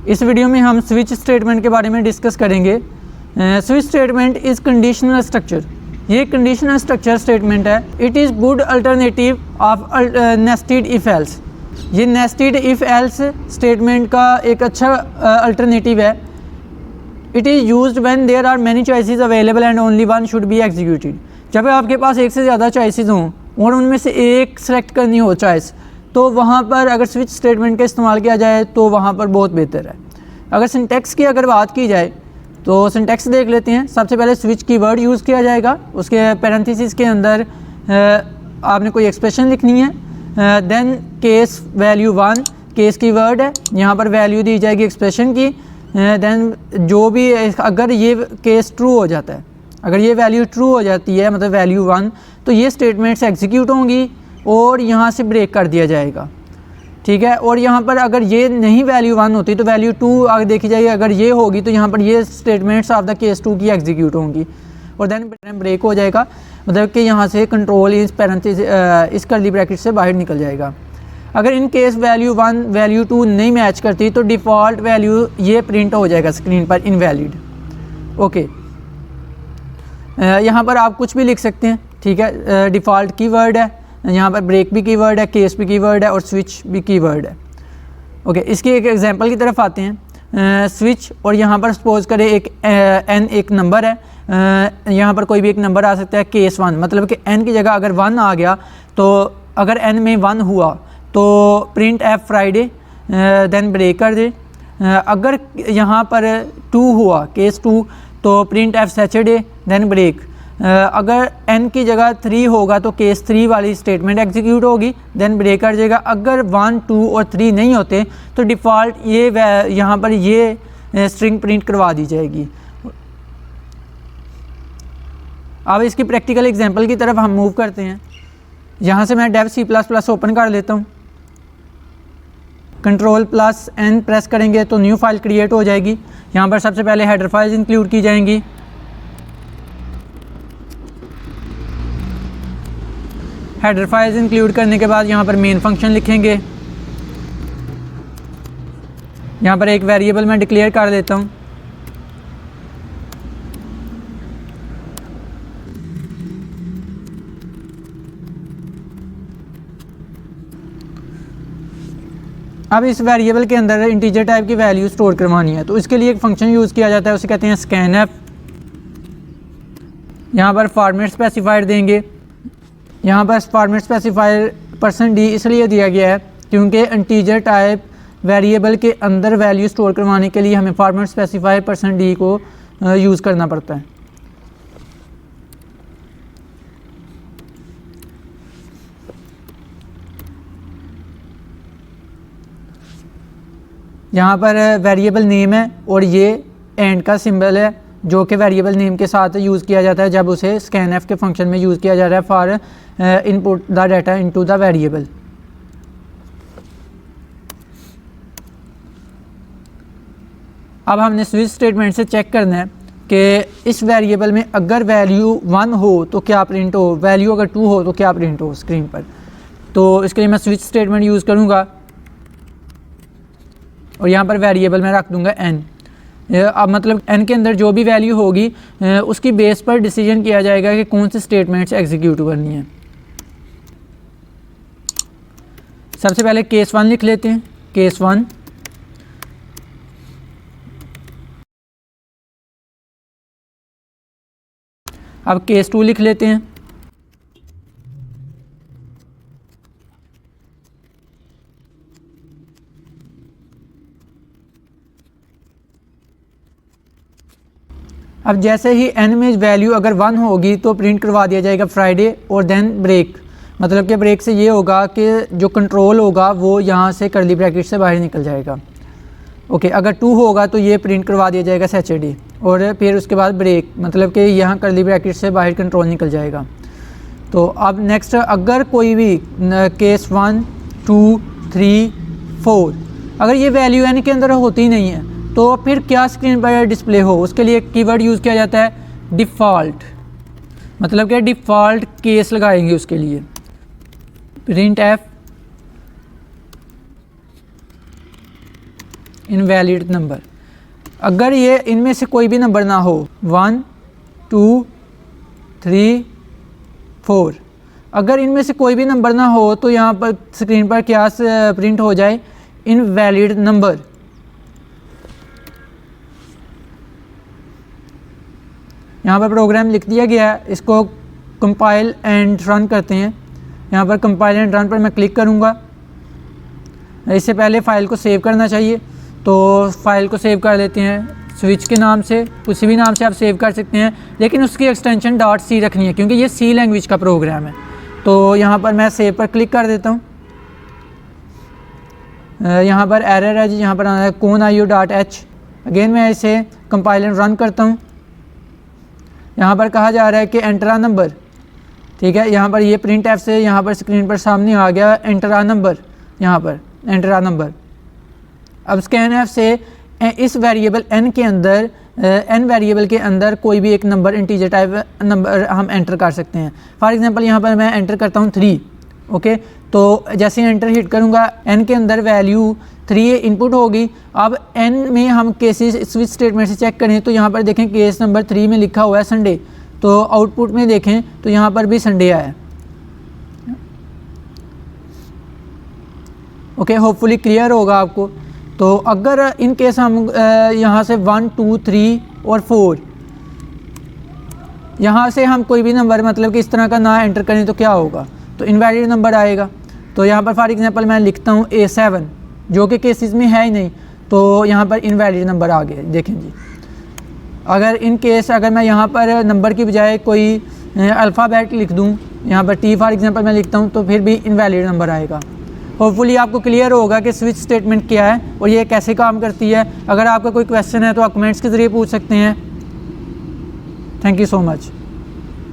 इस वीडियो में हम स्विच स्टेटमेंट के बारे में डिस्कस करेंगे। Switch statement is conditional structure, ये कंडीशनल स्ट्रक्चर स्टेटमेंट है। It is good alternative of nested if else. ये नेस्टेड इफ एल्स स्टेटमेंट का एक अच्छा अल्टरनेटिव है। It is used when there are many choices available and only one should be executed. जब आपके पास एक से ज़्यादा चॉइसेस हों और उनमें से एक सेलेक्ट करनी हो चॉइस, तो वहाँ पर अगर स्विच स्टेटमेंट का इस्तेमाल किया जाए तो वहाँ पर बहुत बेहतर है। अगर सिंटैक्स की अगर बात की जाए तो सिंटैक्स देख लेते हैं। सबसे पहले स्विच कीवर्ड यूज़ किया जाएगा, उसके पैरेंथेसिस के अंदर आपने कोई एक्सप्रेशन लिखनी है। Then case value 1 case keyword है, यहाँ पर वैल्यू दी जाएगी एक्सप्रेशन की। देन जो भी अगर ये केस ट्रू हो जाता है, अगर ये वैल्यू ट्रू हो जाती है मतलब वैल्यू 1, तो ये स्टेटमेंट्स एग्जीक्यूट होंगी और यहाँ से ब्रेक कर दिया जाएगा, ठीक है। और यहाँ पर अगर ये नहीं वैल्यू 1 होती तो वैल्यू 2 आगे देखी जाएगी, अगर ये होगी तो यहाँ पर ये स्टेटमेंट्स ऑफ द केस 2 की एग्जीक्यूट होंगी और देन ब्रेक हो जाएगा, मतलब कि यहाँ से कंट्रोल इस पैरेंथेसिस इस कर्ली ब्रैकेट से बाहर निकल जाएगा। अगर इन केस वैल्यू 1 वैल्यू 2 नहीं मैच करती तो डिफ़ॉल्ट वैल्यू ये प्रिंट हो जाएगा स्क्रीन पर, इनवैलिड। ओके, यहाँ पर आप कुछ भी लिख सकते हैं, ठीक है। डिफ़ॉल्ट कीवर्ड है, यहाँ पर ब्रेक भी कीवर्ड है, केस भी कीवर्ड है और स्विच भी कीवर्ड है। ओके, इसकी एक एग्जांपल की तरफ आते हैं। स्विच और यहाँ पर सपोज करें एक n एक नंबर है, यहाँ पर कोई भी एक नंबर आ सकता है केस 1, मतलब कि n की जगह अगर 1 आ गया तो अगर n में 1 हुआ तो print F Friday, then break कर दे। अगर यहाँ पर 2 हुआ केस 2 तो print F Saturday, then break. अगर n की जगह 3 होगा तो केस 3 वाली स्टेटमेंट एग्जीक्यूट होगी, देन ब्रेक कर जाएगा। अगर 1 2 और 3 नहीं होते तो डिफ़ॉल्ट ये यहाँ पर ये स्ट्रिंग प्रिंट करवा दी जाएगी। अब इसकी प्रैक्टिकल एग्जांपल की तरफ हम मूव करते हैं। यहाँ से मैं डेव C++ ओपन कर लेता हूँ, Ctrl+N प्रेस करेंगे तो न्यू फाइल क्रिएट हो जाएगी। यहाँ पर सबसे पहले हेडर फाइल्स इंक्लूड की जाएंगी। हेडर फाइल्स इंक्लूड करने के बाद यहाँ पर मेन फंक्शन लिखेंगे। यहाँ पर एक वेरिएबल मैं डिक्लेयर कर देता हूँ। अब इस वेरिएबल के अंदर इंटीजर टाइप की वैल्यू स्टोर करवानी है, तो इसके लिए एक फंक्शन यूज़ किया जाता है, उसे कहते हैं स्कैनएफ। यहाँ पर फॉर्मेट स्पेसिफायर देंगे। यहाँ पर फॉर्मेट स्पेसिफायर %d इसलिए दिया गया है क्योंकि इंटीजर टाइप वेरिएबल के अंदर वैल्यू स्टोर करवाने के लिए हमें फॉर्मेट स्पेसिफायर %d को यूज़ करना पड़ता है। यहाँ पर वेरिएबल नेम है और ये एंड का सिंबल है जो कि वेरिएबल नेम के साथ यूज़ किया जाता है जब उसे स्कैनएफ के फंक्शन में यूज़ किया जा रहा है for input the data into the variable. अब हमने स्विच स्टेटमेंट से चेक करना है कि इस वेरिएबल में अगर वैल्यू 1 हो तो क्या प्रिंट हो, वैल्यू अगर 2 हो तो क्या प्रिंट हो स्क्रीन पर। तो इसके लिए मैं स्विच स्टेटमेंट यूज़ करूँगा और यहाँ पर वेरिएबल में रख दूँगा n। अब मतलब n के अंदर जो भी वैल्यू होगी उसकी बेस पर डिसीजन किया जाएगा कि कौन सी स्टेटमेंट्स एग्जीक्यूट करनी है। सबसे पहले केस 1 लिख लेते हैं, केस 1। अब केस 2 लिख लेते हैं। अब जैसे ही n में वैल्यू अगर 1 होगी तो प्रिंट करवा दिया जाएगा फ्राइडे और देन ब्रेक, मतलब कि ब्रेक से ये होगा कि जो कंट्रोल होगा वो यहाँ से कर्ली ब्रैकेट से बाहर निकल जाएगा। ओके, अगर 2 होगा तो ये प्रिंट करवा दिया जाएगा सैटरडे और फिर उसके बाद ब्रेक, मतलब कि यहाँ कर्ली ब्रैकेट से बाहर कंट्रोल निकल जाएगा। तो अब नेक्स्ट अगर कोई भी केस 1 2 3 4 अगर ये वैल्यू n के अंदर होती नहीं है तो फिर क्या स्क्रीन पर डिस्प्ले हो, उसके लिए कीवर्ड यूज़ किया जाता है डिफ़ॉल्ट, मतलब कि डिफ़ॉल्ट केस लगाएंगे उसके लिए। Print F invalid number. अगर ये इनमें से कोई भी नंबर ना हो 1 2 3 4, अगर इनमें से कोई भी नंबर ना हो तो यहाँ पर स्क्रीन पर क्या प्रिंट हो जाए, इनवैलिड नंबर। यहाँ पर प्रोग्राम लिख दिया गया है, इसको कंपाइल एंड रन करते हैं। यहाँ पर कंपाइल एंड रन पर मैं क्लिक करूँगा। इससे पहले फ़ाइल को सेव करना चाहिए, तो फ़ाइल को सेव कर लेते हैं स्विच के नाम से। किसी भी नाम से आप सेव कर सकते हैं, लेकिन उसकी एक्सटेंशन .c रखनी है क्योंकि ये C लैंग्वेज का प्रोग्राम है। तो यहाँ पर मैं सेव पर क्लिक कर देता हूँ। यहाँ पर एरर है जी, यहाँ पर आना है conio.h। अगेन मैं इसे कंपाइल एंड रन करता हूँ। यहाँ पर कहा जा रहा है कि एंटर आ नंबर, ठीक है। यहाँ पर ये प्रिंट एफ से यहाँ पर स्क्रीन पर सामने आ गया एंटर आ नंबर, यहाँ पर एंटर आ नंबर। अब स्कैन एफ से इस वेरिएबल n के अंदर n वेरिएबल के अंदर कोई भी एक नंबर इंटीजर टाइप नंबर हम एंटर कर सकते हैं। फॉर एग्जांपल यहाँ पर मैं एंटर करता हूँ 3, ओके। तो जैसे ही एंटर हिट करूँगा n के अंदर वैल्यू 3 इनपुट होगी। अब n में हम केसेस स्विच स्टेटमेंट से चेक करें तो यहाँ पर देखें केस नंबर 3 में लिखा हुआ है संडे, तो आउटपुट में देखें तो यहाँ पर भी संडे आया है। ओके, होपफुली क्लियर होगा आपको। तो अगर इन केस हम यहाँ से 1 2 3 और 4 यहाँ से हम कोई भी नंबर मतलब कि इस तरह का ना एंटर करें तो क्या होगा, तो इनवैलिड नंबर आएगा। तो यहाँ पर फॉर एग्जांपल मैं लिखता हूँ A7 जो कि केसेस में है ही नहीं, तो यहाँ पर इनवैलिड नंबर आ गया। देखें जी, अगर इन केस अगर मैं यहाँ पर नंबर की बजाय कोई अल्फ़ाबेट लिख दूँ, यहाँ पर T फॉर एग्जांपल मैं लिखता हूँ, तो फिर भी इनवैलिड नंबर आएगा। होपफुली आपको क्लियर होगा कि स्विच स्टेटमेंट क्या है और ये कैसे काम करती है। अगर आपका कोई क्वेश्चन है तो आप कमेंट्स के ज़रिए पूछ सकते हैं। Thank you so much.